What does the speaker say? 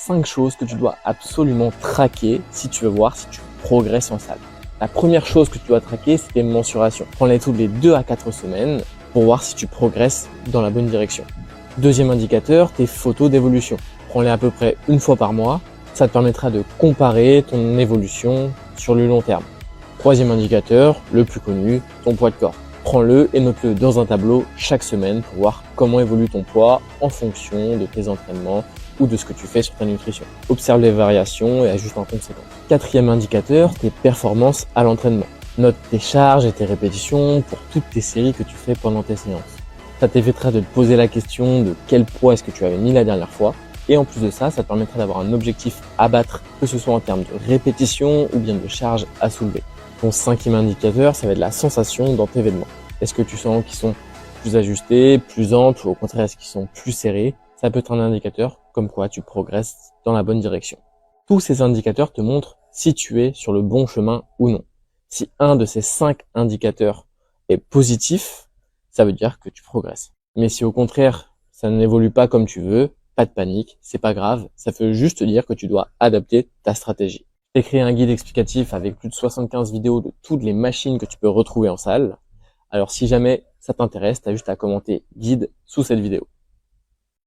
5 choses que tu dois absolument traquer si tu veux voir si tu progresses en salle. La première chose que tu dois traquer, c'est tes mensurations. Prends-les toutes les 2 à 4 semaines pour voir si tu progresses dans la bonne direction. Deuxième indicateur, tes photos d'évolution. Prends-les à peu près une fois par mois. Ça te permettra de comparer ton évolution sur le long terme. Troisième indicateur, le plus connu, ton poids de corps. Prends-le et note-le dans un tableau chaque semaine pour voir comment évolue ton poids en fonction de tes entraînements ou de ce que tu fais sur ta nutrition. Observe les variations et ajuste en conséquence. Quatrième indicateur, tes performances à l'entraînement. Note tes charges et tes répétitions pour toutes tes séries que tu fais pendant tes séances. Ça t'évitera de te poser la question de quel poids est-ce que tu avais mis la dernière fois. Et en plus de ça, ça te permettra d'avoir un objectif à battre, que ce soit en termes de répétition ou bien de charge à soulever. Ton cinquième indicateur, ça va être la sensation dans tes vêtements. Est-ce que tu sens qu'ils sont plus ajustés, plus amples ou au contraire est-ce qu'ils sont plus serrés? Ça peut être un indicateur comme quoi tu progresses dans la bonne direction. Tous ces indicateurs te montrent si tu es sur le bon chemin ou non. Si un de ces 5 indicateurs est positif, ça veut dire que tu progresses. Mais si au contraire, ça n'évolue pas comme tu veux, pas de panique, c'est pas grave, ça veut juste dire que tu dois adapter ta stratégie. J'ai créé un guide explicatif avec plus de 75 vidéos de toutes les machines que tu peux retrouver en salle. Alors si jamais ça t'intéresse, tu as juste à commenter guide sous cette vidéo.